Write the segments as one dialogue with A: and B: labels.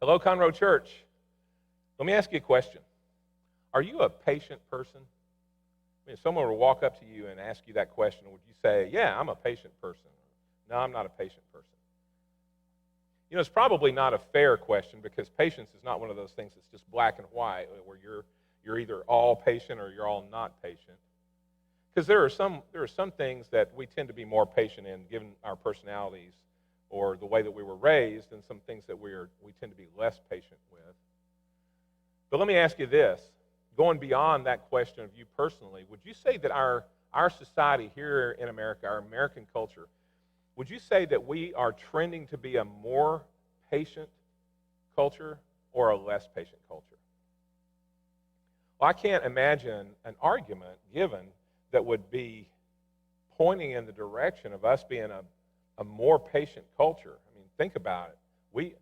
A: Hello, Conroe Church. Let me ask you a question. Are you a patient person? I mean, if someone were to walk up to you and ask you that question, would you say, yeah, I'm a patient person? No, I'm not a patient person. You know, it's probably not a fair question because patience is not one of those things that's just black and white where you're either all patient or you're all not patient. Because there are some things that we tend to be more patient in given our personalities or the way that we were raised, and some things that we tend to be less patient with. But let me ask you this. Going beyond that question of you personally, would you say that our society here in America, our American culture, would you say that we are trending to be a more patient culture or a less patient culture? Well, I can't imagine an argument given that would be pointing in the direction of us being a more patient culture. I mean, think about it. We,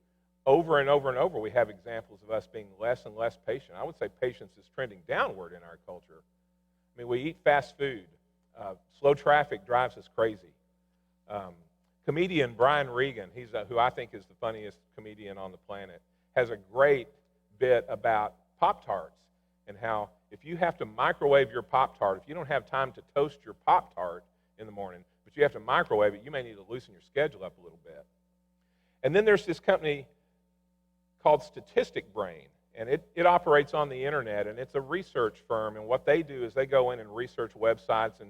A: over and over and over, we have examples of us being less and less patient. I would say patience is trending downward in our culture. I mean, we eat fast food. Slow traffic drives us crazy. Comedian Brian Regan, he's who I think is the funniest comedian on the planet, has a great bit about Pop-Tarts and how if you have to microwave your Pop-Tart, if you don't have time to toast your Pop-Tart in the morning, but you have to microwave it, you may need to loosen your schedule up a little bit. And then there's this company called Statistic Brain, and it operates on the internet, and it's a research firm, and what they do is they go in and research websites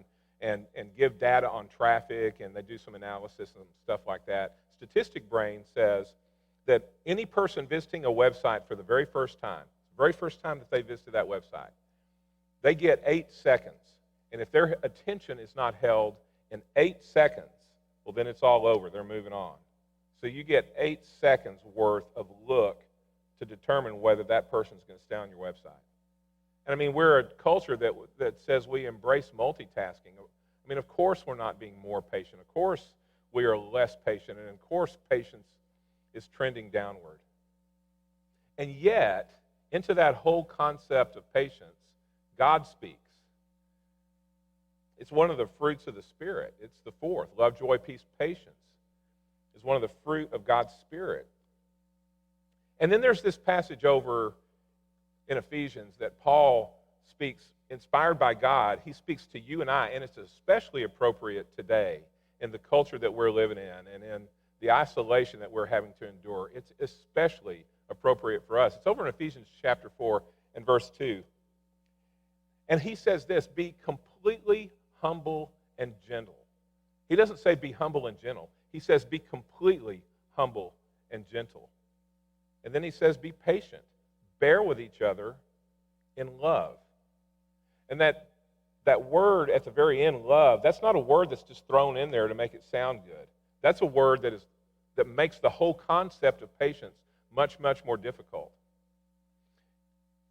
A: and give data on traffic, and they do some analysis and stuff like that. Statistic Brain says that any person visiting a website for the very first time that they visited that website, they get 8 seconds. And if their attention is not held in 8 seconds, well, then it's all over. They're moving on. So you get 8 seconds worth of look to determine whether that person's going to stay on your website. And I mean, we're a culture that says we embrace multitasking. I mean, of course we're not being more patient. Of course we are less patient. And of course patience is trending downward. And yet, into that whole concept of patience, God speaks. It's one of the fruits of the Spirit. It's the fourth. Love, joy, peace, patience is one of the fruit of God's Spirit. And then there's this passage over in Ephesians that Paul speaks, inspired by God. He speaks to you and I, and it's especially appropriate today in the culture that we're living in and in the isolation that we're having to endure. It's especially appropriate for us. It's over in Ephesians chapter 4 and verse 2. And he says this, be completely humble and gentle. He doesn't say be humble and gentle. He says be completely humble and gentle. And then he says be patient. Bear with each other in love. And that word at the very end, love, that's not a word that's just thrown in there to make it sound good. That's a word that makes the whole concept of patience much, much more difficult.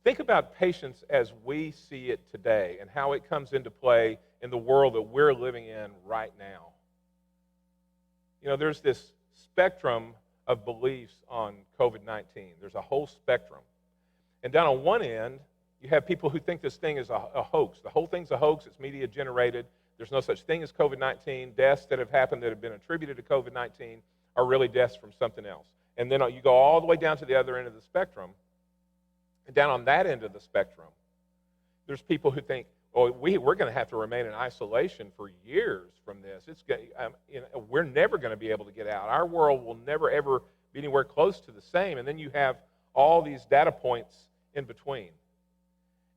A: Think about patience as we see it today and how it comes into play in the world that we're living in right now. You know, there's this spectrum of beliefs on COVID-19. There's a whole spectrum. And down on one end, you have people who think this thing is a hoax. The whole thing's a hoax. It's media generated. There's no such thing as COVID-19. Deaths that have happened that have been attributed to COVID-19 are really deaths from something else. And then you go all the way down to the other end of the spectrum. And down on that end of the spectrum, there's people who think, oh, we're going to have to remain in isolation for years from this. We're never going to be able to get out. Our world will never, ever be anywhere close to the same. And then you have all these data points in between.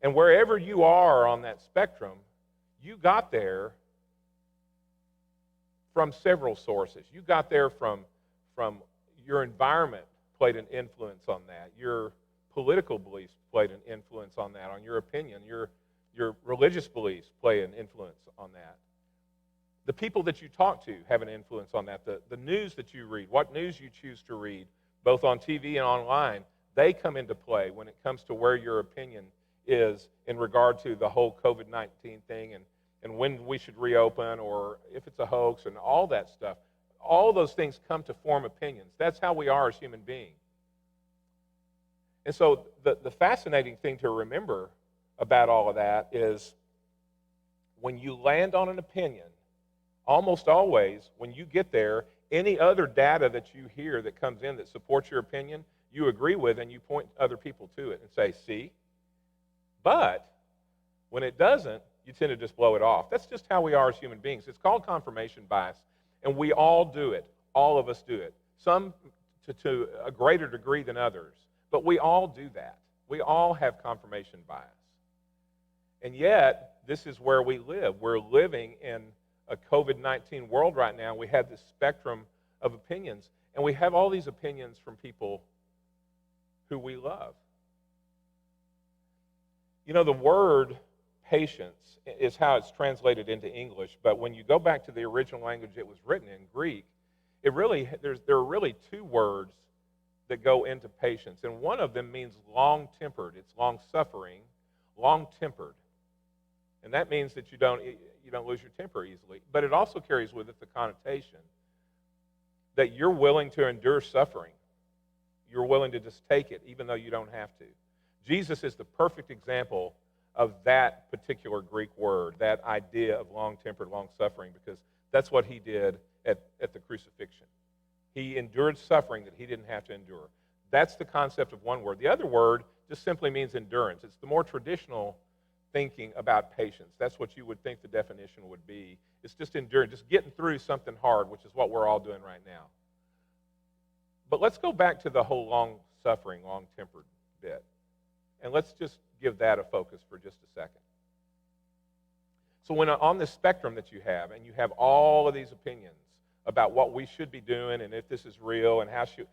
A: And wherever you are on that spectrum, you got there from several sources. You got there from your environment played an influence on that. Your political beliefs played an influence on that, on your opinion. Your religious beliefs play an influence on that. The people that you talk to have an influence on that. The news that you read, what news you choose to read, both on TV and online, they come into play when it comes to where your opinion is in regard to the whole COVID-19 thing and when we should reopen or if it's a hoax and all that stuff. All those things come to form opinions. That's how we are as human beings. And so the fascinating thing to remember about all of that is when you land on an opinion, almost always when you get there, any other data that you hear that comes in that supports your opinion, you agree with, and you point other people to it and say, see? But when it doesn't, you tend to just blow it off. That's just how we are as human beings. It's called confirmation bias, and we all do it. All of us do it. Some to a greater degree than others, but we all do that. We all have confirmation bias. And yet, this is where we live. We're living in a COVID-19 world right now. We have this spectrum of opinions, and we have all these opinions from people who we love. You know, the word patience is how it's translated into English, but when you go back to the original language it was written in, Greek, there are really two words that go into patience, and one of them means long-tempered. It's long-suffering, long-tempered. And that means that you don't lose your temper easily. But it also carries with it the connotation that you're willing to endure suffering. You're willing to just take it, even though you don't have to. Jesus is the perfect example of that particular Greek word, that idea of long-tempered, long-suffering, because that's what he did at the crucifixion. He endured suffering that he didn't have to endure. That's the concept of one word. The other word just simply means endurance. It's the more traditional thinking about patience. That's what you would think the definition would be. It's just endurance, just getting through something hard, which is what we're all doing right now. But let's go back to the whole long-suffering, long-tempered bit. And let's just give that a focus for just a second. So when on this spectrum that you have, and you have all of these opinions about what we should be doing and if this is real and how should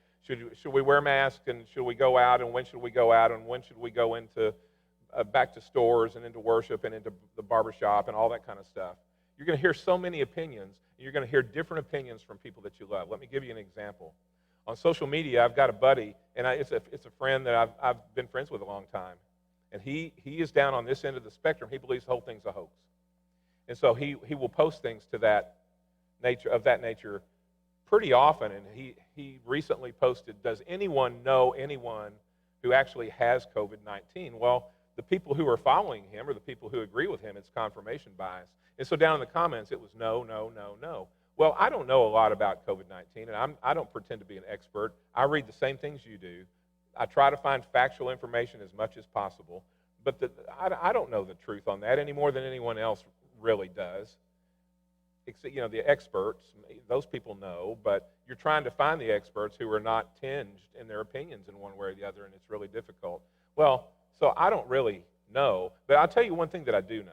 A: we wear masks and should we go out and when should we go out and when should we go into back to stores and into worship and into the barbershop and all that kind of stuff. You're going to hear so many opinions, and you're going to hear different opinions from people that you love. Let me give you an example. On social media, I've got a buddy, and it's a friend that I've been friends with a long time, and he is down on this end of the spectrum. He believes the whole thing's a hoax. And so he will post things to that nature pretty often, and he recently posted, does anyone know anyone who actually has COVID-19? Well, the people who are following him or the people who agree with him, it's confirmation bias. And so down in the comments, it was no, no, no, no. Well, I don't know a lot about COVID-19, and I don't pretend to be an expert. I read the same things you do. I try to find factual information as much as possible, but I don't know the truth on that any more than anyone else really does. Except, the experts, those people know, but you're trying to find the experts who are not tinged in their opinions in one way or the other, and it's really difficult. Well, so I don't really know, but I'll tell you one thing that I do know.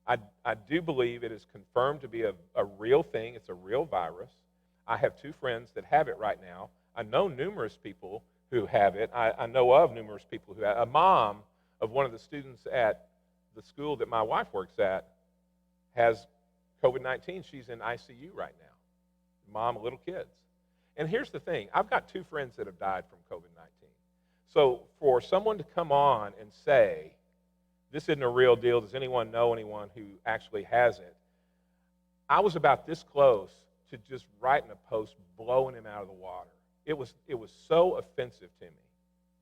A: I do believe it is confirmed to be a real thing. It's a real virus. I have two friends that have it right now. I know numerous people who have it. I know of numerous people who have it. A mom of one of the students at the school that my wife works at has COVID-19. She's in ICU right now. Mom of little kids. And here's the thing. I've got two friends that have died from COVID-19. So for someone to come on and say, this isn't a real deal, does anyone know anyone who actually has it? I was about this close to just writing a post blowing him out of the water. It was so offensive to me.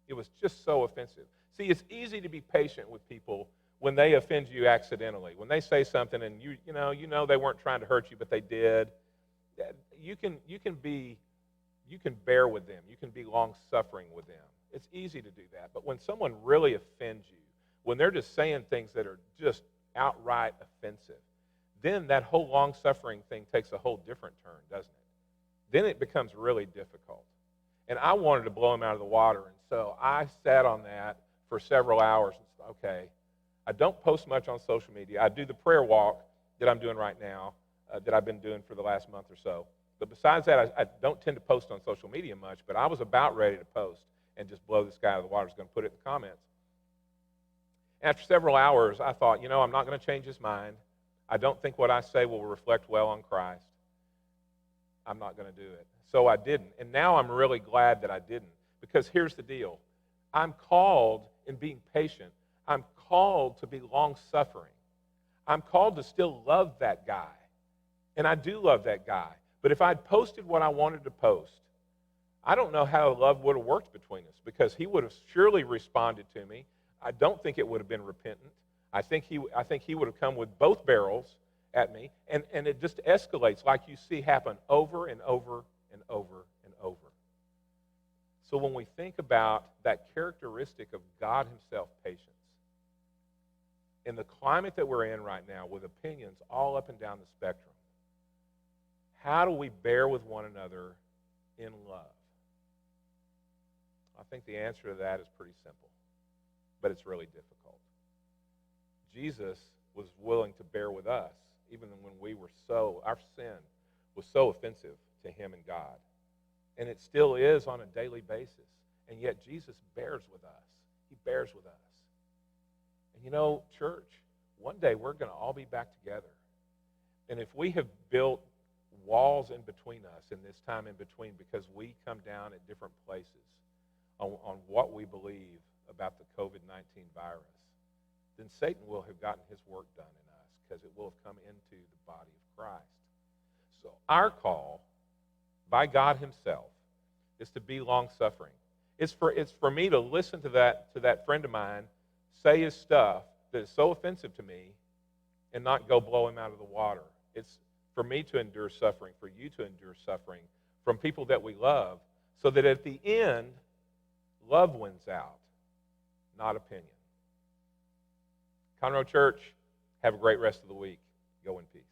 A: It was just so offensive. See, it's easy to be patient with people when they offend you accidentally. When they say something and you know they weren't trying to hurt you, but they did. You can bear with them. You can be long-suffering with them. It's easy to do that. But when someone really offends you, when they're just saying things that are just outright offensive, then that whole long-suffering thing takes a whole different turn, doesn't it? Then it becomes really difficult. And I wanted to blow him out of the water, and so I sat on that for several hours and said, okay, I don't post much on social media. I do the prayer walk that I'm doing right now, that I've been doing for the last month or so. But besides that, I don't tend to post on social media much, but I was about ready to post and just blow this guy out of the water. I was going to put it in the comments. After several hours, I thought, I'm not going to change his mind. I don't think what I say will reflect well on Christ. I'm not going to do it. So I didn't. And now I'm really glad that I didn't, because here's the deal. I'm called in being patient. I'm called to be long-suffering. I'm called to still love that guy. And I do love that guy. But if I'd posted what I wanted to post, I don't know how love would have worked between us, because he would have surely responded to me. I don't think it would have been repentant. I think he would have come with both barrels at me, and it just escalates like you see happen over and over and over and over. So when we think about that characteristic of God himself, patience, in the climate that we're in right now with opinions all up and down the spectrum, how do we bear with one another in love? I think the answer to that is pretty simple, but it's really difficult. Jesus was willing to bear with us, even when our sin was so offensive to him and God. And it still is on a daily basis. And yet Jesus bears with us. He bears with us. And you know, church, one day we're going to all be back together. And if we have built walls in between us in this time in between because we come down at different places on what we believe about the COVID-19 virus, then Satan will have gotten his work done in us because it will have come into the body of Christ. So our call by God himself is to be long-suffering. It's for me to listen to that friend of mine say his stuff that is so offensive to me and not go blow him out of the water. It's for me to endure suffering, for you to endure suffering from people that we love, so that at the end, love wins out, not opinion. Conroe Church, have a great rest of the week. Go in peace.